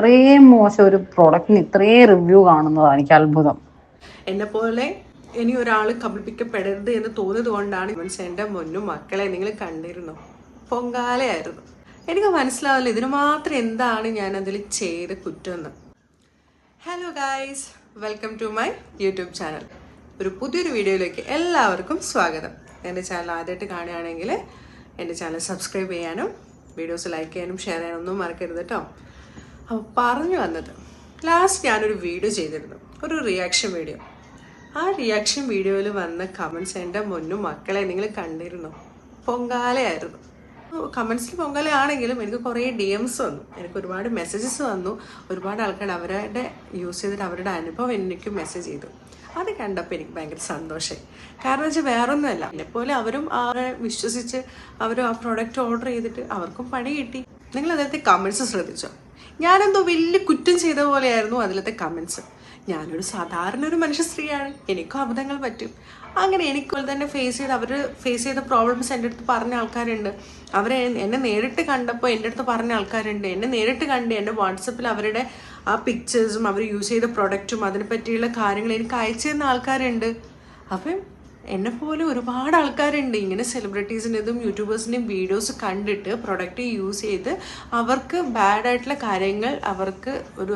ഇത്രയും മോശം ഒരു പ്രോഡക്റ്റിന് ഇത്രയും റിവ്യൂ കാണുന്നതാണ് എനിക്ക് അത്ഭുതം. എന്നെ പോലെ ഇനി ഒരാൾ കബളിപ്പിക്കപ്പെടരുത് എന്ന് തോന്നിയത് കൊണ്ടാണ് എൻ്റെ മുന്നും മക്കളെ നിങ്ങൾ കണ്ടിരുന്നു, പൊങ്കാലയായിരുന്നു. എനിക്ക് മനസ്സിലാവില്ല ഇതിന് മാത്രം എന്താണ് ഞാൻ അതിൽ ചെയ്ത കുറ്റമെന്ന്. Hello guys, welcome to my YouTube channel. ഒരു പുതിയൊരു വീഡിയോയിലേക്ക് എല്ലാവർക്കും സ്വാഗതം. എൻ്റെ ചാനൽ ആദ്യമായിട്ട് കാണുകയാണെങ്കിൽ എൻ്റെ ചാനൽ സബ്സ്ക്രൈബ് ചെയ്യാനും വീഡിയോസ് ലൈക്ക് ചെയ്യാനും ഷെയർ ചെയ്യാനും ഒന്നും മറക്കരുത് കേട്ടോ. അപ്പോൾ പറഞ്ഞു വന്നത്, ലാസ്റ്റ് ഞാനൊരു വീഡിയോ ചെയ്തിരുന്നു, ഒരു റിയാക്ഷൻ വീഡിയോ. ആ റിയാക്ഷൻ വീഡിയോയിൽ വന്ന കമൻസ് എൻ്റെ മുന്നും മക്കളെ നിങ്ങൾ കണ്ടിരുന്നു, പൊങ്കാലയായിരുന്നു. കമൻസിൽ പൊങ്കാലയാണെങ്കിലും എനിക്ക് കുറേ DMs വന്നു, എനിക്ക് ഒരുപാട് മെസ്സേജസ് വന്നു. ഒരുപാട് ആൾക്കാർ അവരുടെ യൂസ് ചെയ്തിട്ട് അവരുടെ അനുഭവം എനിക്ക് മെസ്സേജ് ചെയ്തു. അത് കണ്ടപ്പോൾ എനിക്ക് ഭയങ്കര സന്തോഷമായി. കാരണം വെച്ചാൽ വേറൊന്നുമല്ല, എന്നെപ്പോലെ അവരും അവരെ വിശ്വസിച്ച് അവരും ആ പ്രോഡക്റ്റ് ഓർഡർ ചെയ്തിട്ട് അവർക്കും പണി കിട്ടി. നിങ്ങൾ അതിലത്തെ കമൻസ് ശ്രദ്ധിച്ചോ? ഞാനെന്തോ വലിയ കുറ്റം ചെയ്ത പോലെയായിരുന്നു അതിലത്തെ കമൻസ്. ഞാനൊരു സാധാരണ ഒരു മനുഷ്യ സ്ത്രീയാണ്, എനിക്കും അബദ്ധങ്ങൾ പറ്റും. അങ്ങനെ എനിക്കുപോലെ തന്നെ അവർ ഫേസ് ചെയ്ത പ്രോബ്ലംസ് എൻ്റെ അടുത്ത് പറഞ്ഞ ആൾക്കാരുണ്ട്. എന്നെ നേരിട്ട് കണ്ടപ്പോൾ എൻ്റെ അടുത്ത് പറഞ്ഞ ആൾക്കാരുണ്ട്. എന്നെ നേരിട്ട് കണ്ട് എൻ്റെ വാട്സപ്പിൽ അവരുടെ ആ പിക്ചേഴ്സും അവർ യൂസ് ചെയ്ത പ്രൊഡക്റ്റും അതിനെ പറ്റിയുള്ള കാര്യങ്ങൾ എനിക്ക് അയച്ചു തന്ന ആൾക്കാരുണ്ട്. അപ്പം എന്നെപ്പോലെ ഒരുപാട് ആൾക്കാരുണ്ട് ഇങ്ങനെ സെലിബ്രിറ്റീസിൻ്റെതും യൂട്യൂബേഴ്സിൻ്റെയും വീഡിയോസ് കണ്ടിട്ട് പ്രൊഡക്റ്റ് യൂസ് ചെയ്ത് അവർക്ക് ബാഡായിട്ടുള്ള കാര്യങ്ങൾ, അവർക്ക് ഒരു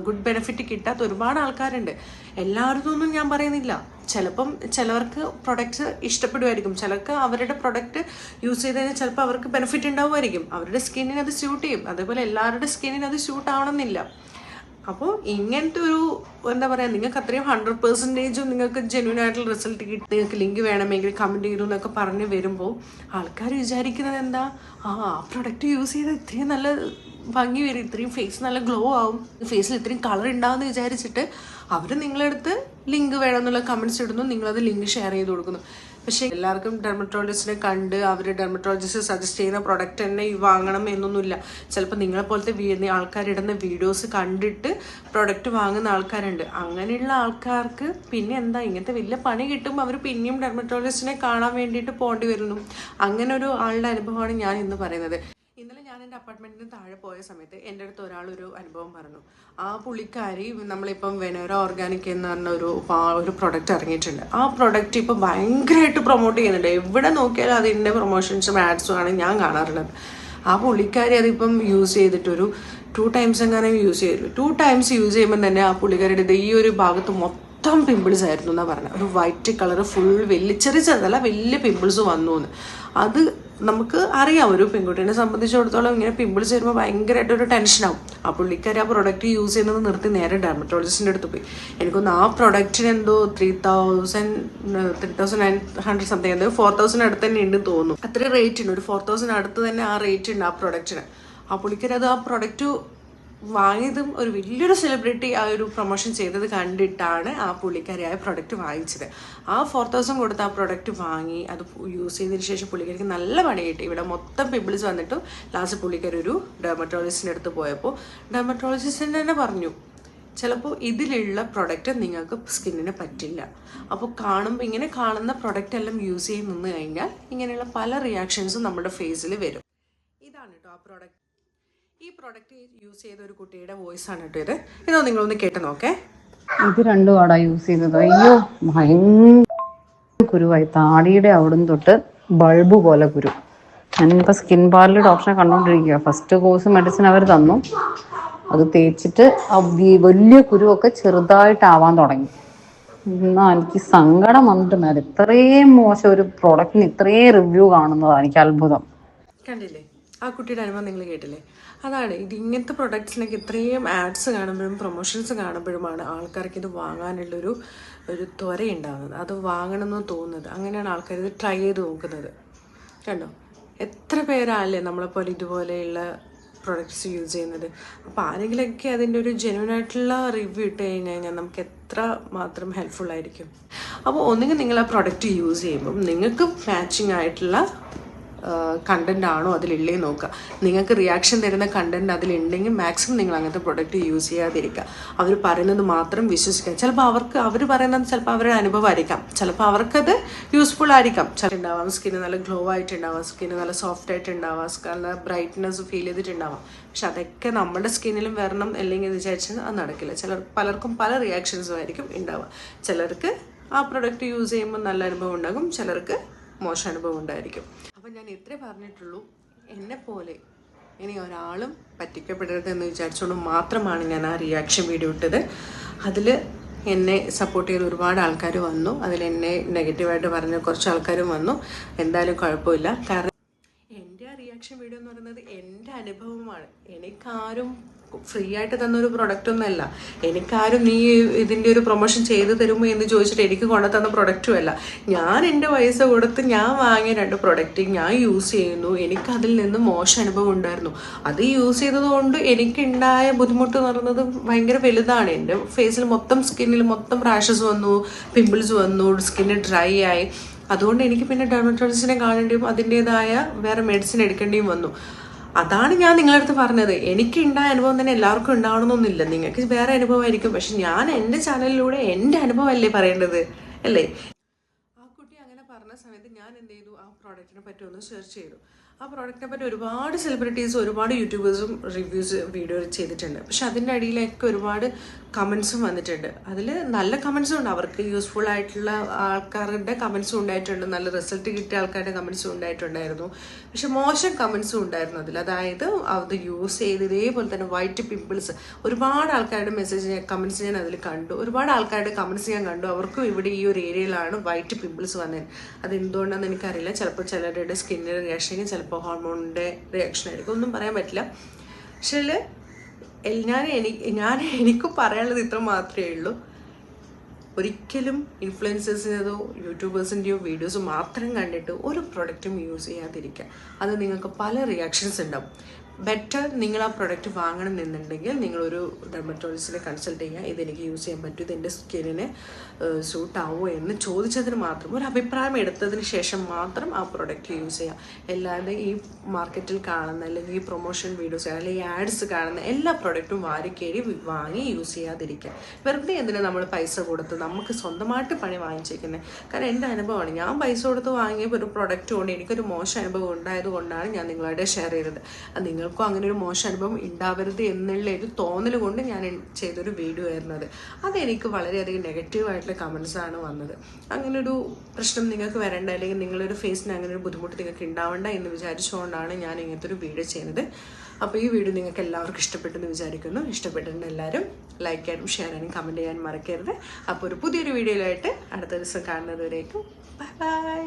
ഗുഡ് ബെനിഫിറ്റ് കിട്ടാത്ത ഒരുപാട് ആൾക്കാരുണ്ട്. എല്ലാവരും ഞാൻ പറയുന്നില്ല. ചിലവർക്ക് പ്രൊഡക്ട്സ് ഇഷ്ടപ്പെടുമായിരിക്കും, ചിലർക്ക് അവരുടെ പ്രൊഡക്റ്റ് യൂസ് ചെയ്ത് കഴിഞ്ഞാൽ ചിലപ്പോൾ അവർക്ക് ബെനിഫിറ്റ് ഉണ്ടാവുമായിരിക്കും, അവരുടെ സ്കിന്നിന് അത് സ്യൂട്ട് ചെയ്യും. അതേപോലെ എല്ലാവരുടെ സ്കിന്നിന് അത് സ്യൂട്ട് ആവണമെന്നില്ല. അപ്പോൾ ഇങ്ങനത്തെ ഒരു നിങ്ങൾക്ക് അത്രയും 100% നിങ്ങൾക്ക് ജെന്യൂൻ ആയിട്ടുള്ള റിസൾട്ട് കിട്ടി, നിങ്ങൾക്ക് ലിങ്ക് വേണമെങ്കിൽ കമൻറ്റ് ചെയ്തു എന്നൊക്കെ പറഞ്ഞ് വരുമ്പോൾ ആൾക്കാർ വിചാരിക്കുന്നത് എന്താ, ആ പ്രൊഡക്റ്റ് യൂസ് ചെയ്താൽ ഇത്രയും നല്ല ഭംഗി വരും, ഇത്രയും ഫേസ് നല്ല ഗ്ലോ ആവും, ഫേസിൽ ഇത്രയും കളർ ഉണ്ടാവുമെന്ന് വിചാരിച്ചിട്ട് അവർ നിങ്ങളടുത്ത് ലിങ്ക് വേണമെന്നുള്ള കമൻറ്റ്സ് ഇടുന്നു, നിങ്ങളത് ലിങ്ക് ഷെയർ ചെയ്ത് കൊടുക്കുന്നു. പക്ഷേ എല്ലാവർക്കും ഡെർമറ്റോളജിസ്റ്റിനെ കണ്ട് അവർ ഡെർമറ്റോളജിസ്റ്റ് സജസ്റ്റ് ചെയ്യുന്ന പ്രൊഡക്റ്റ് തന്നെ വാങ്ങണം എന്നൊന്നുമില്ല. ചിലപ്പോൾ നിങ്ങളെപ്പോലത്തെ ആൾക്കാരിടുന്ന വീഡിയോസ് കണ്ടിട്ട് പ്രൊഡക്റ്റ് വാങ്ങുന്ന ആൾക്കാരുണ്ട്. അങ്ങനെയുള്ള ആൾക്കാർക്ക് പിന്നെ ഇങ്ങനത്തെ വലിയ പണി കിട്ടുമ്പോൾ അവർ പിന്നെയും ഡെർമറ്റോളജിസ്റ്റിനെ കാണാൻ വേണ്ടിയിട്ട് പോകേണ്ടി വരുന്നു. അങ്ങനെ ഒരു ആളുടെ അനുഭവമാണ് ഞാൻ ഇന്ന് പറയുന്നത്. ഇന്നലെ ഞാൻ എൻ്റെ അപ്പാർട്ട്മെൻറ്റിന് താഴെ പോയ സമയത്ത് എൻ്റെ അടുത്ത് ഒരാളൊരു അനുഭവം പറഞ്ഞു. ആ പുള്ളിക്കാരി നമ്മളിപ്പം വെനോറ ഓർഗാനിക് എന്ന് പറഞ്ഞ ഒരു പ്രൊഡക്റ്റ് ഇറങ്ങിയിട്ടുണ്ട്. ആ പ്രൊഡക്റ്റ് ഇപ്പം ഭയങ്കരമായിട്ട് പ്രൊമോട്ട് ചെയ്യുന്നുണ്ട്. എവിടെ നോക്കിയാലും അതിൻ്റെ പ്രൊമോഷൻസും ആഡ്സും ആണ് ഞാൻ കാണാറുള്ളത്. ആ പുള്ളിക്കാരി അതിപ്പം യൂസ് ചെയ്തിട്ടൊരു 2 times എങ്ങനെ യൂസ് ചെയ്തു. 2 times യൂസ് ചെയ്യുമ്പോൾ തന്നെ ആ പുള്ളിക്കാരിയുടെ ഈ ഒരു ഭാഗത്ത് മൊത്തം പിമ്പിൾസ് ആയിരുന്നു എന്നാണ് പറഞ്ഞത്. ഒരു വൈറ്റ് കളർ ഫുൾ ചെറുതല്ല വലിയ പിമ്പിൾസ് വന്നു എന്ന്. അത് നമുക്ക് അറിയാം, ഒരു പെൺകുട്ടീനെ സംബന്ധിച്ചിടത്തോളം ഇങ്ങനെ പിമ്പിൾസ് വരുമ്പോൾ ഭയങ്കരമായിട്ടൊരു ടെൻഷനാവും. ആ പുള്ളിക്കാർ ആ പ്രൊഡക്റ്റ് യൂസ് ചെയ്യുന്നത് നിർത്തി നേരെ ഡെർമറ്റോളജിസ്റ്റിൻ്റെ അടുത്ത് പോയി. എനിക്കൊന്ന് ആ പ്രൊഡക്റ്റിന് എന്തോ 3,900 സംതിങ്, എന്തോ 4,000 അടുത്ത് തന്നെ ഉണ്ട് തോന്നുന്നു. അത്ര റേറ്റ് ഉണ്ട്, ഒരു 4,000 അടുത്ത് തന്നെ ആ റേറ്റ് ഉണ്ട് ആ പ്രൊഡക്റ്റിന്. ആ പുള്ളിക്കാർ അത് ആ പ്രൊഡക്റ്റ് വാങ്ങിയതും ഒരു വലിയൊരു സെലിബ്രിറ്റി ആ ഒരു പ്രൊമോഷൻ ചെയ്തത് കണ്ടിട്ടാണ് ആ പുള്ളിക്കാരിയായ പ്രൊഡക്റ്റ് വാങ്ങിച്ചത്. ആ 4,000 കൊടുത്ത് ആ പ്രൊഡക്റ്റ് വാങ്ങി അത് യൂസ് ചെയ്തതിന് ശേഷം പുള്ളിക്കാരിക്ക് നല്ല പണി കിട്ടി. ഇവിടെ മൊത്തം പിമ്പിൾസ് വന്നിട്ട് ലാസ്റ്റ് പുള്ളിക്കാരി ഒരു ഡെർമറ്റോളജിസ്റ്റിൻ്റെ അടുത്ത് പോയപ്പോൾ ഡെർമറ്റോളജിസ്റ്റിന് തന്നെ പറഞ്ഞു, ചിലപ്പോൾ ഇതിലുള്ള പ്രൊഡക്റ്റ് നിങ്ങൾക്ക് സ്കിന്നിന് പറ്റില്ല. അപ്പോൾ ഇങ്ങനെ കാണുന്ന പ്രൊഡക്റ്റ് എല്ലാം യൂസ് ചെയ്ത് നിന്ന് കഴിഞ്ഞാൽ ഇങ്ങനെയുള്ള പല റിയാക്ഷൻസും നമ്മുടെ ഫേസിൽ വരും. ഇതാണ് കേട്ടോ ആ പ്രൊഡക്റ്റ്. ഈ പ്രൊഡക്റ്റ് യൂസ് ചെയ്ത ഒരു കുട്ടിയുടെ വോയിസ് ആണ് കേട്ടോ ഇതോ നിങ്ങളൊന്ന് കേട്ട് നോക്കേ. ഇത് രണ്ടും യൂസ് ചെയ്തത്. അയ്യോ, ഭയങ്കര കുരുവായി, താടിയുടെ അവിടുന്ന് തൊട്ട് ബൾബ് പോലെ കുരു. ഞാനിപ്പോൾ സ്കിൻ പാർലർ ഡോക്ടറെ കണ്ടുകൊണ്ടിരിക്കുക. ഫസ്റ്റ് കോഴ്സ് മെഡിസിൻ അവർ തന്നു, അത് തേച്ചിട്ട് വലിയ കുരുവൊക്കെ ചെറുതായിട്ടാവാൻ തുടങ്ങി. എന്നാൽ എനിക്ക് സങ്കടം വന്നിട്ട് മേലെ, ഇത്രയും മോശം ഒരു പ്രോഡക്റ്റിന് ഇത്രയും റിവ്യൂ കാണുന്നതാണ് എനിക്ക് അത്ഭുതം. കണ്ടില്ലേ ആ കുട്ടിയുടെ അനുഭവം നിങ്ങൾ കേട്ടില്ലേ? അതാണ് ഇങ്ങനത്തെ പ്രൊഡക്ട്സിനൊക്കെ ഇത്രയും ആഡ്സ് കാണുമ്പോഴും പ്രൊമോഷൻസ് കാണുമ്പോഴുമാണ് ആൾക്കാർക്ക് ഇത് വാങ്ങാനുള്ളൊരു ത്വര ഉണ്ടാകുന്നത്, അത് വാങ്ങണമെന്ന് തോന്നുന്നത്. അങ്ങനെയാണ് ആൾക്കാർ ഇത് ട്രൈ ചെയ്ത് നോക്കുന്നത്. കണ്ടോ, എത്ര പേരല്ലേ നമ്മളെപ്പോലെ ഇതുപോലെയുള്ള പ്രൊഡക്ട്സ് യൂസ് ചെയ്യുന്നത്. അപ്പോൾ ആരെങ്കിലുമൊക്കെ അതിൻ്റെ ഒരു ജെന്യൂൻ ആയിട്ടുള്ള റിവ്യൂ ഇട്ട് കഴിഞ്ഞാൽ നമുക്ക് എത്ര മാത്രം ഹെൽപ്ഫുൾ ആയിരിക്കും. അപ്പോൾ ഒന്നുകിൽ നിങ്ങൾ ആ പ്രൊഡക്റ്റ് യൂസ് ചെയ്യുമ്പം നിങ്ങൾക്ക് മാച്ചിങ് ആയിട്ടുള്ള കണ്ടന്റ് ആണോ അതിലില്ലേ നോക്കുക. നിങ്ങൾക്ക് റിയാക്ഷൻ തരുന്ന കണ്ടന്റ് അതിലുണ്ടെങ്കിൽ മാക്സിമം നിങ്ങൾ അങ്ങനത്തെ പ്രൊഡക്റ്റ് യൂസ് ചെയ്യാതിരിക്കുക. അവർ പറയുന്നത് മാത്രം വിശ്വസിക്കുക. ചിലപ്പോൾ അവർ പറയുന്നത് ചിലപ്പോൾ അവരുടെ അനുഭവമായിരിക്കാം, ചിലപ്പോൾ അവർക്കത് യൂസ്ഫുൾ ആയിരിക്കാം. ഉണ്ടാവാം സ്കിന്ന് നല്ല ഗ്ലോ ആയിട്ടുണ്ടാവാം, സ്കിന്ന് നല്ല സോഫ്റ്റ് ആയിട്ടുണ്ടാവാം, നല്ല ബ്രൈറ്റ്നെസ് ഫീൽ ചെയ്തിട്ടുണ്ടാവാം. പക്ഷെ അതൊക്കെ നമ്മുടെ സ്കിന്നിലും വരണം അല്ലെങ്കിൽ വിചാരിച്ചാൽ അത് നടക്കില്ല. പലർക്കും പല റിയാക്ഷൻസും ആയിരിക്കും ഉണ്ടാവുക. ചിലർക്ക് ആ പ്രൊഡക്റ്റ് യൂസ് ചെയ്യുമ്പോൾ നല്ല അനുഭവം ഉണ്ടാകും, ചിലർക്ക് മോശം അനുഭവം ഉണ്ടായിരിക്കും. അപ്പം ഞാൻ ഇത്രേ പറഞ്ഞിട്ടുള്ളൂ. എന്നെപ്പോലെ ഇനി ഒരാളും പറ്റിക്കപ്പെടരുതെന്ന് വിചാരിച്ചുകൊണ്ട് മാത്രമാണ് ഞാൻ ആ റിയാക്ഷൻ വീഡിയോ ഇട്ടത്. അതിൽ എന്നെ സപ്പോർട്ട് ചെയ്ത് ഒരുപാട് ആൾക്കാർ വന്നു, അതിൽ എന്നെ നെഗറ്റീവായിട്ട് പറഞ്ഞ കുറച്ച് ആൾക്കാരും വന്നു. എന്തായാലും കുഴപ്പമില്ല. കാരണം എൻ്റെ ആ റിയാക്ഷൻ വീഡിയോ എന്ന് പറയുന്നത് എൻ്റെ അനുഭവമാണ്. എനിക്കാരും ഫ്രീ ആയിട്ട് തന്നൊരു പ്രൊഡക്റ്റ് ഒന്നുമല്ല. എനിക്കാരും നീ ഇതിൻ്റെ ഒരു പ്രൊമോഷൻ ചെയ്ത് തരുമോ എന്ന് ചോദിച്ചിട്ട് എനിക്ക് കൊണ്ടുതന്ന പ്രൊഡക്റ്റും അല്ല. ഞാൻ എൻ്റെ പൈസ കൊടുത്ത് ഞാൻ വാങ്ങിയ 2 പ്രൊഡക്റ്റ് ഞാൻ യൂസ് ചെയ്യുന്നു. എനിക്കതിൽ നിന്ന് മോശം അനുഭവം ഉണ്ടായിരുന്നു. അത് യൂസ് ചെയ്തതുകൊണ്ട് എനിക്കുണ്ടായ ബുദ്ധിമുട്ട് എന്ന് പറയുന്നത് ഭയങ്കര വലുതാണ്. എൻ്റെ ഫേസിൽ മൊത്തം സ്കിന്നിൽ മൊത്തം റാഷസ് വന്നു, പിമ്പിൾസ് വന്നു, സ്കിന്ന് ഡ്രൈ ആയി. അതുകൊണ്ട് എനിക്ക് പിന്നെ ഡെർമറ്റോളജിസ്റ്റിനെ കാണേണ്ടിയും അതിൻ്റെതായ വേറെ മെഡിസിൻ എടുക്കേണ്ടിയും വന്നു. അതാണ് ഞാൻ നിങ്ങളുടെ അടുത്ത് പറഞ്ഞത്. എനിക്ക് ഉണ്ടായ അനുഭവം തന്നെ എല്ലാവർക്കും ഉണ്ടാവണമെന്നൊന്നുമില്ല. നിങ്ങൾക്ക് വേറെ അനുഭവമായിരിക്കും. പക്ഷെ ഞാൻ എൻ്റെ ചാനലിലൂടെ എൻ്റെ അനുഭവമല്ലേ പറയേണ്ടത്, അല്ലേ? ആ കുട്ടി അങ്ങനെ പറഞ്ഞ സമയത്ത് ഞാൻ എന്ത് ചെയ്തു, ആ പ്രോഡക്റ്റിനെ പറ്റി ഒന്ന് സെർച്ച് ചെയ്തു. ആ പ്രോഡക്റ്റിനെ പറ്റി ഒരുപാട് സെലിബ്രിറ്റീസും ഒരുപാട് യൂട്യൂബേഴ്സും റിവ്യൂസ് വീഡിയോ ചെയ്തിട്ടുണ്ട്. പക്ഷെ അതിൻ്റെ അടിയിലൊക്കെ ഒരുപാട് കമൻസും വന്നിട്ടുണ്ട്. അതിൽ നല്ല കമൻസും ഉണ്ട്, അവർക്ക് യൂസ്ഫുൾ ആയിട്ടുള്ള ആൾക്കാരുടെ കമൻസും ഉണ്ടായിട്ടുണ്ട്, നല്ല റിസൾട്ട് കിട്ടിയ ആൾക്കാരുടെ കമൻസും ഉണ്ടായിട്ടുണ്ടായിരുന്നു. പക്ഷെ മോശം കമൻസും ഉണ്ടായിരുന്നു അതിൽ. അതായത് അത് യൂസ് ചെയ്ത് ഇതേപോലെ തന്നെ വൈറ്റ് പിമ്പിൾസ്, ഒരുപാട് ആൾക്കാരുടെ കമൻസ് ഞാൻ അതിൽ കണ്ടു. ഒരുപാട് ആൾക്കാരുടെ കമൻസ് ഞാൻ കണ്ടു. അവർക്കും ഇവിടെ ഈ ഒരു ഏരിയയിലാണ് വൈറ്റ് പിമ്പിൾസ് വന്നത്. അതെന്തുകൊണ്ടാണെന്ന് എനിക്കറിയില്ല. ചിലപ്പോൾ ചിലരുടെ സ്കിന്നിൻ്റെ റിയാക്ഷൻ, ചിലപ്പോൾ ഹോർമോണിൻ്റെ റിയാക്ഷൻ ആയിരിക്കും, ഒന്നും പറയാൻ പറ്റില്ല. പക്ഷേ എനിക്ക് പറയാനുള്ളത് ഇത്ര മാത്രമേ ഉള്ളൂ. ഒരിക്കലും ഇൻഫ്ലുവൻസേഴ്സിൻ്റെതോ യൂട്യൂബേഴ്സിൻ്റെയോ വീഡിയോസ് മാത്രം കണ്ടിട്ട് ഒരു പ്രൊഡക്റ്റും യൂസ് ചെയ്യാതിരിക്കുക. അത് നിങ്ങൾക്ക് പല റിയാക്ഷൻസ് ഉണ്ടാവും. ബെറ്റർ നിങ്ങൾ ആ പ്രൊഡക്റ്റ് വാങ്ങണം എന്നുണ്ടെങ്കിൽ നിങ്ങളൊരു ഡെർമറ്റോളജിസ്റ്റിനെ കൺസൾട്ട് ചെയ്യുക. ഇതെനിക്ക് യൂസ് ചെയ്യാൻ പറ്റും, ഇതെൻ്റെ സ്കിന്നിന് സൂട്ടാവുമോ എന്ന് ചോദിച്ചതിന് മാത്രം, ഒരു അഭിപ്രായം എടുത്തതിന് ശേഷം മാത്രം ആ പ്രൊഡക്റ്റ് യൂസ് ചെയ്യുക. അല്ലാതെ ഈ മാർക്കറ്റിൽ കാണുന്ന അല്ലെങ്കിൽ ഈ പ്രൊമോഷൻ വീഡിയോസ് അല്ലെങ്കിൽ ഈ ആഡ്സ് കാണുന്ന എല്ലാ പ്രൊഡക്റ്റും വാരിക്കേറി വാങ്ങി യൂസ് ചെയ്യാതിരിക്കുക. വെറുതെ എന്തിനാണ് നമ്മൾ പൈസ കൊടുത്ത് നമുക്ക് സ്വന്തമായിട്ട് പണി വാങ്ങിച്ചേക്കുന്നത്? കാരണം എൻ്റെ അനുഭവമാണ്. ഞാൻ പൈസ കൊടുത്ത് വാങ്ങിയ ഒരു പ്രൊഡക്റ്റ് കൊണ്ട് എനിക്കൊരു മോശം അനുഭവം ഉണ്ടായത് കൊണ്ടാണ് ഞാൻ നിങ്ങളോട് ഷെയർ ചെയ്തത്. അത് നിങ്ങൾക്കും അങ്ങനെ ഒരു മോശം അനുഭവം ഉണ്ടാവരുത് എന്നുള്ള ഒരു തോന്നൽ കൊണ്ട് ഞാൻ ചെയ്തൊരു വീഡിയോ ആയിരുന്നു അത്. അതെനിക്ക് വളരെയധികം നെഗറ്റീവായിട്ടുള്ള കമൻസാണ് വന്നത്. അങ്ങനൊരു പ്രശ്നം നിങ്ങൾക്ക് വരണ്ട, അല്ലെങ്കിൽ നിങ്ങളൊരു ഫേസിന് അങ്ങനെ ഒരു ബുദ്ധിമുട്ട് നിങ്ങൾക്ക് ഉണ്ടാവണ്ട എന്ന് വിചാരിച്ചുകൊണ്ടാണ് ഞാൻ ഇങ്ങനത്തെ ഒരു വീഡിയോ ചെയ്യുന്നത്. അപ്പോൾ ഈ വീഡിയോ നിങ്ങൾക്ക് എല്ലാവർക്കും ഇഷ്ടപ്പെട്ടെന്ന് വിചാരിക്കുന്നു. ഇഷ്ടപ്പെട്ടിട്ടുണ്ട് എല്ലാവരും ലൈക്ക് ചെയ്യാനും ഷെയർ ചെയ്യാനും കമൻറ്റ് ചെയ്യാനും മറക്കരുത്. അപ്പോൾ ഒരു പുതിയൊരു വീഡിയോയിലായിട്ട് അടുത്ത ദിവസം കാണുന്നതുവരേക്കും ബൈ ബൈ.